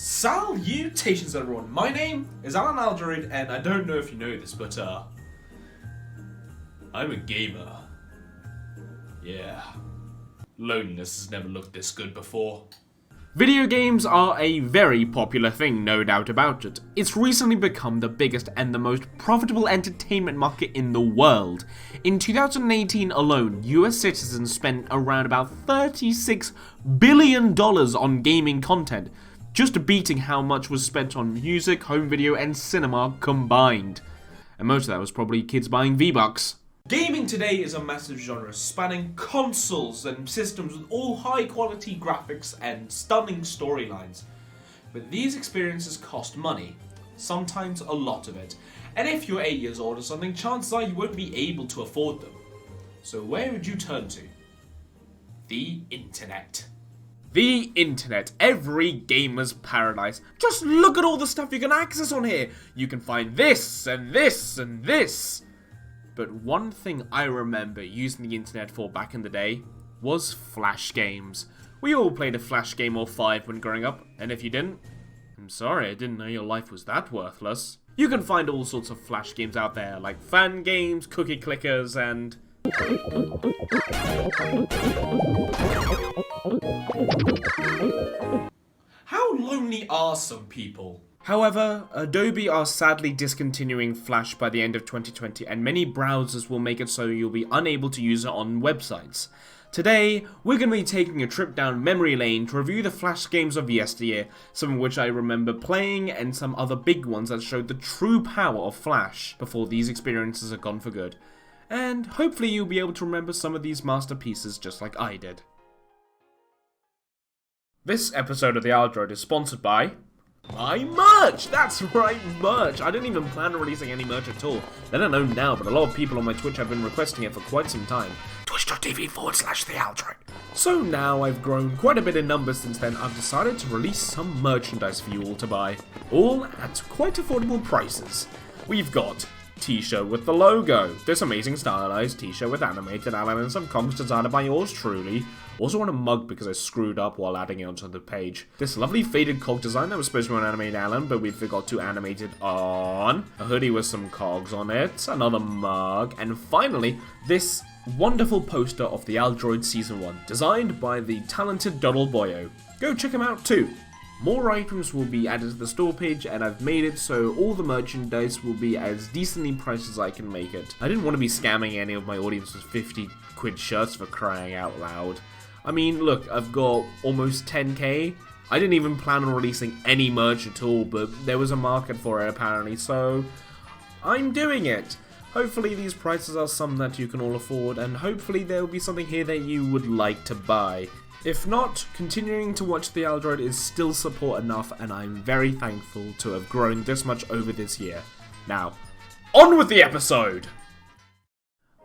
Salutations everyone, my name is Allan Aldroid, and I don't know if you know this, but I'm a gamer. Yeah. Loneliness has never looked this good before. Video games are a very popular thing, no doubt about it. It's recently become the biggest and the most profitable entertainment market in the world. In 2018 alone, US citizens spent around about $36 billion on gaming content, just beating how much was spent on music, home video, and cinema combined. And most of that was probably kids buying V-Bucks. Gaming today is a massive genre spanning consoles and systems with all high quality graphics and stunning storylines. But these experiences cost money, sometimes a lot of it. And if you're 8 years old or something, chances are you won't be able to afford them. So where would you turn to? The internet. The internet, every gamer's paradise. Just look at all the stuff you can access on here. You can find this and this and this. But one thing I remember using the internet for back in the day was flash games. We all played a flash game or 5 when growing up, and if you didn't, I'm sorry, I didn't know your life was that worthless. You can find all sorts of flash games out there, like fan games, cookie clickers, and... How lonely are some people? However, Adobe are sadly discontinuing Flash by the end of 2020, and many browsers will make it so you'll be unable to use it on websites. Today, we're going to be taking a trip down memory lane to review the Flash games of yesteryear, some of which I remember playing, and some other big ones that showed the true power of Flash before these experiences are gone for good. And hopefully you'll be able to remember some of these masterpieces just like I did. This episode of The Aldroid is sponsored by... my merch! That's right, merch! I didn't even plan on releasing any merch at all. I don't know now, but a lot of people on my Twitch have been requesting it for quite some time. Twitch.tv/TheAldroid. So now I've grown quite a bit in numbers since then, I've decided to release some merchandise for you all to buy. All at quite affordable prices. We've got t-shirt with the logo, this amazing stylized t-shirt with animated Allan and some comics designed by yours truly. Also want a mug because I screwed up while adding it onto the page. This lovely faded cog design that was supposed to be an animated Allan, but we forgot to animate it on. A hoodie with some cogs on it, another mug, and finally, this wonderful poster of the Aldroid Season 1, designed by the talented Doddle Boyo. Go check him out too. More items will be added to the store page, and I've made it so all the merchandise will be as decently priced as I can make it. I didn't want to be scamming any of my audience with 50 quid shirts for crying out loud. I mean, look, I've got almost 10k. I didn't even plan on releasing any merch at all, but there was a market for it apparently, so I'm doing it. Hopefully these prices are some that you can all afford, and hopefully there will be something here that you would like to buy. If not, continuing to watch The Aldroid is still support enough, and I'm very thankful to have grown this much over this year. Now, on with the episode!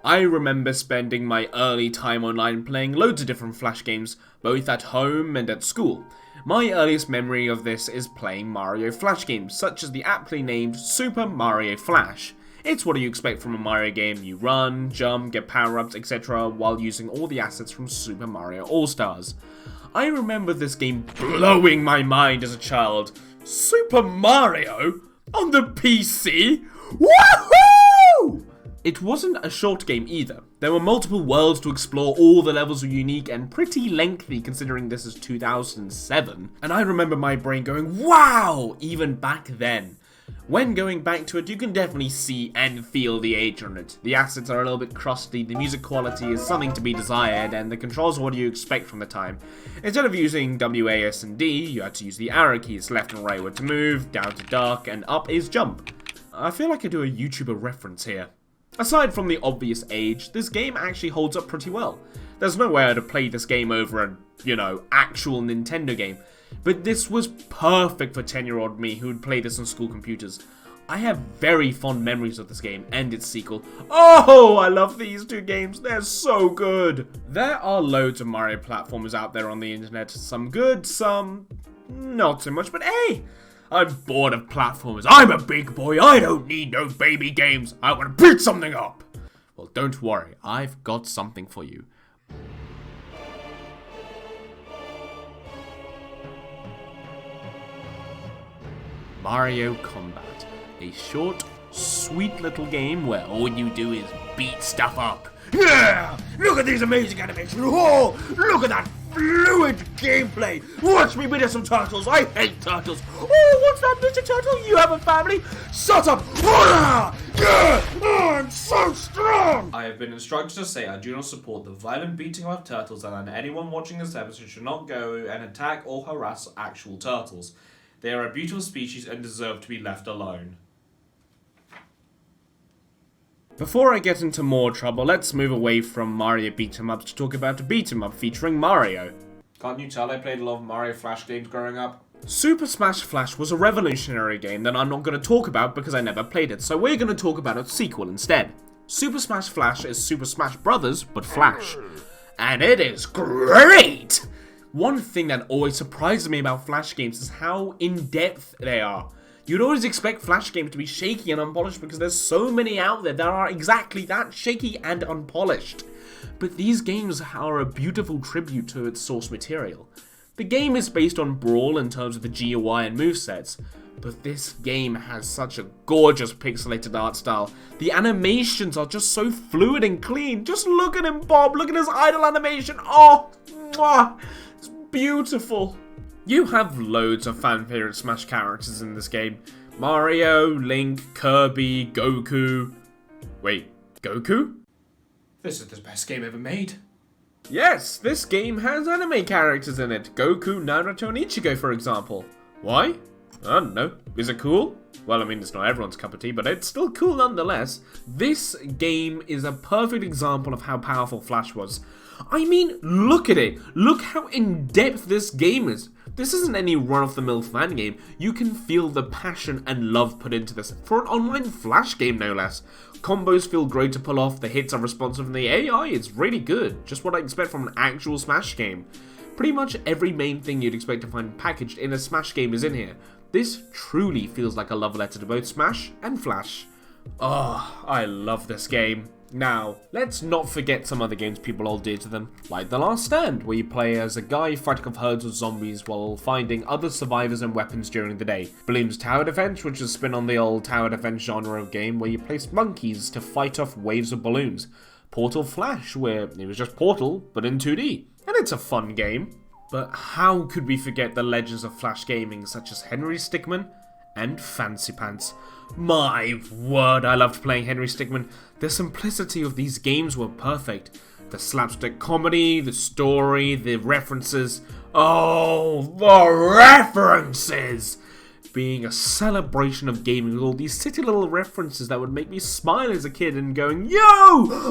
I remember spending my early time online playing loads of different Flash games, both at home and at school. My earliest memory of this is playing Mario Flash games, such as the aptly named Super Mario Flash. It's what you expect from a Mario game. You run, jump, get power-ups, etc. while using all the assets from Super Mario All-Stars. I remember this game blowing my mind as a child. Super Mario? On the PC? Woohoo! It wasn't a short game either. There were multiple worlds to explore, all the levels were unique and pretty lengthy considering this is 2007. And I remember my brain going, wow, even back then. When going back to it, you can definitely see and feel the age on it. The assets are a little bit crusty, the music quality is something to be desired, and the controls are what you expect from the time. Instead of using W, A, S, and D, you had to use the arrow keys. Left and right were to move, down to duck, and up is jump. I feel like I do a YouTuber reference here. Aside from the obvious age, this game actually holds up pretty well. There's no way I'd have played this game over an, actual Nintendo game. But this was perfect for 10-year-old me who would play this on school computers. I have very fond memories of this game and its sequel. Oh, I love these two games, they're so good! There are loads of Mario platformers out there on the internet, some good, some not so much, but hey! I'm bored of platformers, I'm a big boy, I don't need no baby games, I want to beat something up! Well, don't worry, I've got something for you. Mario Combat, a short, sweet little game where all you do is beat stuff up. Yeah! Look at these amazing animations! Oh, look at that fluid gameplay! Watch me beat some turtles! I hate turtles! Oh, what's that, Mr. Turtle? You have a family? Shut up! Hola! Yeah! Oh, I'm so strong! I have been instructed to say I do not support the violent beating of turtles, and anyone watching this episode should not go and attack or harass actual turtles. They are a beautiful species and deserve to be left alone. Before I get into more trouble, let's move away from Mario beat 'em ups to talk about a beat 'em up featuring Mario. Can't you tell I played a lot of Mario Flash games growing up? Super Smash Flash was a revolutionary game that I'm not going to talk about because I never played it, so we're going to talk about its sequel instead. Super Smash Flash is Super Smash Bros., but Flash. And it is great! One thing that always surprises me about Flash games is how in-depth they are. You'd always expect Flash games to be shaky and unpolished because there's so many out there that are exactly that, shaky and unpolished. But these games are a beautiful tribute to its source material. The game is based on Brawl in terms of the GUI and movesets, but this game has such a gorgeous pixelated art style. The animations are just so fluid and clean. Just look at him, Bob. Look at his idle animation. Oh, mwah, it's beautiful. You have loads of fan favorite Smash characters in this game. Mario, Link, Kirby, Goku. Wait, Goku? This is the best game ever made. Yes, this game has anime characters in it. Goku, Naruto, and Ichigo, for example. Why? I don't know. Is it cool? Well, I mean, it's not everyone's cup of tea, but it's still cool nonetheless. This game is a perfect example of how powerful Flash was. I mean, look at it. Look how in-depth this game is. This isn't any run-of-the-mill fan game. You can feel the passion and love put into this, for an online Flash game no less. Combos feel great to pull off, the hits are responsive, and the AI is really good. Just what I expect from an actual Smash game. Pretty much every main thing you'd expect to find packaged in a Smash game is in here. This truly feels like a love letter to both Smash and Flash. Oh, I love this game. Now, let's not forget some other games people hold dear to them, like The Last Stand, where you play as a guy fighting off herds of zombies while finding other survivors and weapons during the day. Bloons Tower Defense, which is a spin on the old tower defense genre of game, where you place monkeys to fight off waves of balloons. Portal Flash, where it was just Portal, but in 2D, and it's a fun game. But how could we forget the legends of Flash gaming, such as Henry Stickman and Fancy Pants? My word, I loved playing Henry Stickman. The simplicity of these games were perfect. The slapstick comedy, the story, the references. Oh, the references! Being a celebration of gaming with all these silly little references that would make me smile as a kid and going, yo,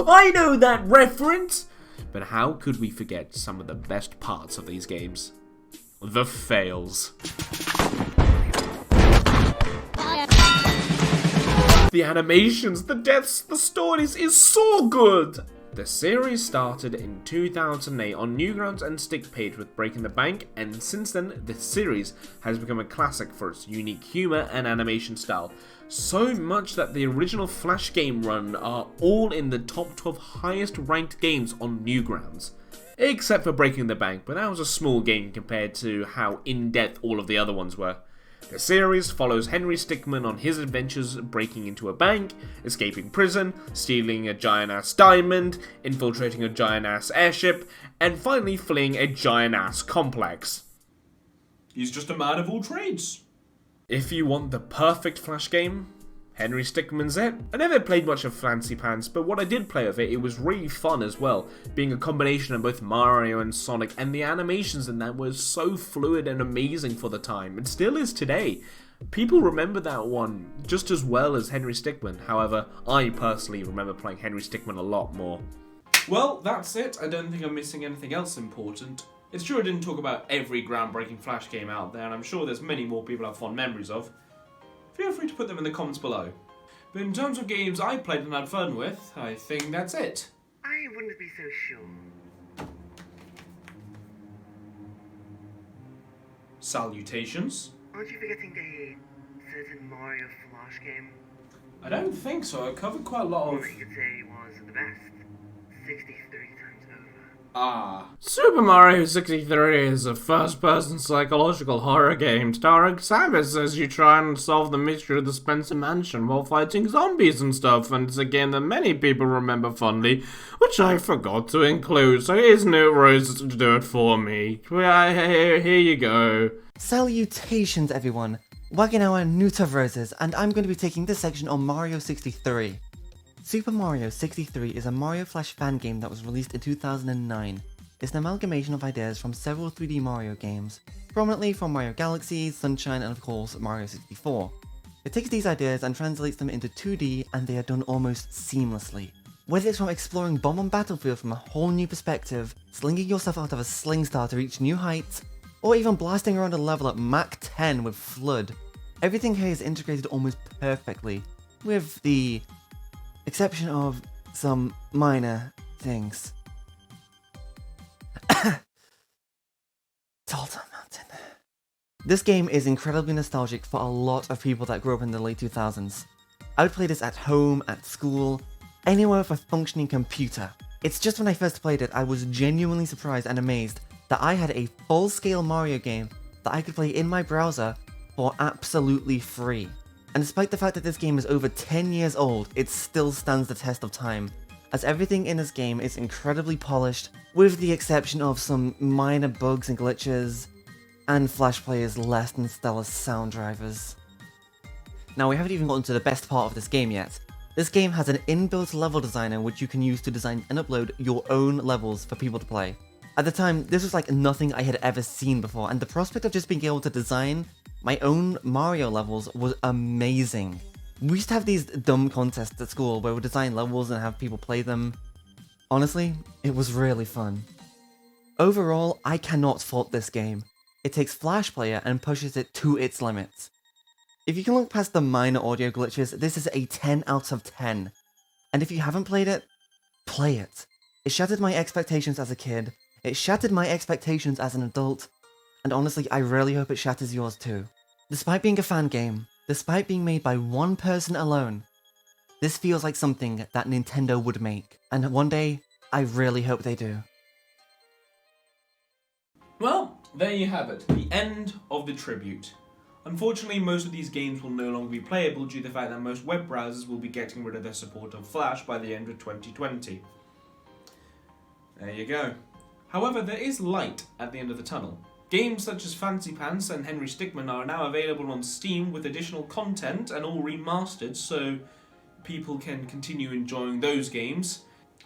I know that reference! But how could we forget some of the best parts of these games? The fails. The animations, the deaths, the stories is so good! The series started in 2008 on Newgrounds and Stickpage with Breaking the Bank, and since then, the series has become a classic for its unique humour and animation style. So much that the original Flash game run are all in the top 12 highest ranked games on Newgrounds. Except for Breaking the Bank, but that was a small game compared to how in-depth all of the other ones were. The series follows Henry Stickman on his adventures breaking into a bank, escaping prison, stealing a giant-ass diamond, infiltrating a giant-ass airship, and finally fleeing a giant-ass complex. He's just a man of all trades. If you want the perfect Flash game, Henry Stickman's it. I never played much of Fancy Pants, but what I did play of it, it was really fun as well, being a combination of both Mario and Sonic, and the animations in that were so fluid and amazing for the time. It still is today. People remember that one just as well as Henry Stickman. However, I personally remember playing Henry Stickman a lot more. Well, that's it. I don't think I'm missing anything else important. It's true I didn't talk about every groundbreaking Flash game out there, and I'm sure there's many more people have fond memories of. Feel free to put them in the comments below. But in terms of games I played and had fun with, I think that's it. I wouldn't be so sure. Salutations. Aren't you forgetting a certain Mario Flash game? I don't think so. I covered quite a lot One of... that you could say was the best. 63 times over. Super Mario 63 is a first-person psychological horror game starring Samus as you try and solve the mystery of the Spencer Mansion while fighting zombies and stuff, and it's a game that many people remember fondly, which I forgot to include, so here's NootOfRoses to do it for me. Here you go. Salutations everyone, welcome now on NootOfRoses, and I'm going to be taking this section on Mario 63. Super Mario 63 is a Mario Flash fan game that was released in 2009. It's an amalgamation of ideas from several 3D Mario games, prominently from Mario Galaxy, Sunshine, and of course Mario 64. It takes these ideas and translates them into 2D, and they are done almost seamlessly. Whether it's from exploring Bomb Battlefield from a whole new perspective, slinging yourself out of a sling star to reach new heights, or even blasting around a level at Mach 10 with FLUDD, everything here is integrated almost perfectly, with the exception of some minor things. Talta Mountain. This game is incredibly nostalgic for a lot of people that grew up in the late 2000s. I would play this at home, at school, anywhere with a functioning computer. It's just when I first played it, I was genuinely surprised and amazed that I had a full-scale Mario game that I could play in my browser for absolutely free. And despite the fact that this game is over 10 years old, it still stands the test of time, as everything in this game is incredibly polished, with the exception of some minor bugs and glitches, and Flash Player's less than stellar sound drivers. Now, we haven't even gotten to the best part of this game yet. This game has an inbuilt level designer which you can use to design and upload your own levels for people to play. At the time, this was like nothing I had ever seen before, and the prospect of just being able to design my own Mario levels was amazing. We used to have these dumb contests at school where we design levels and have people play them. Honestly, it was really fun. Overall, I cannot fault this game. It takes Flash Player and pushes it to its limits. If you can look past the minor audio glitches, this is a 10 out of 10. And if you haven't played it, play it. It shattered my expectations as a kid, it shattered my expectations as an adult, and honestly, I really hope it shatters yours too. Despite being a fan game, despite being made by one person alone, this feels like something that Nintendo would make, and one day, I really hope they do. Well, there you have it, the end of the tribute. Unfortunately, most of these games will no longer be playable due to the fact that most web browsers will be getting rid of their support of Flash by the end of 2020. There you go. However, there is light at the end of the tunnel. Games such as Fancy Pants and Henry Stickman are now available on Steam with additional content and all remastered, so people can continue enjoying those games.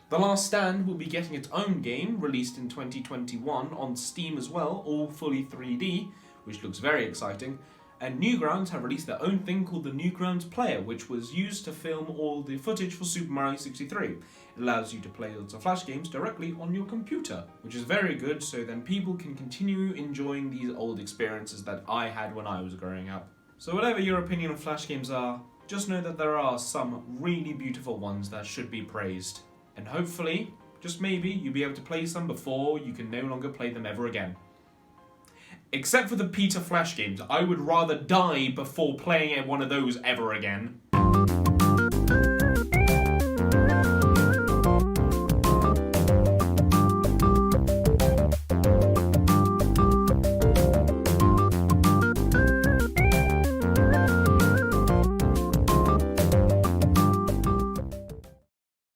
The Last Stand will be getting its own game, released in 2021 on Steam as well, all fully 3D, which looks very exciting. And Newgrounds have released their own thing called the Newgrounds Player, which was used to film all the footage for Super Mario 63. It allows you to play lots of Flash games directly on your computer, which is very good, so then people can continue enjoying these old experiences that I had when I was growing up. So whatever your opinion on Flash games are, just know that there are some really beautiful ones that should be praised. And hopefully, just maybe, you'll be able to play some before you can no longer play them ever again. Except for the Peter Flash games, I would rather die before playing one of those ever again.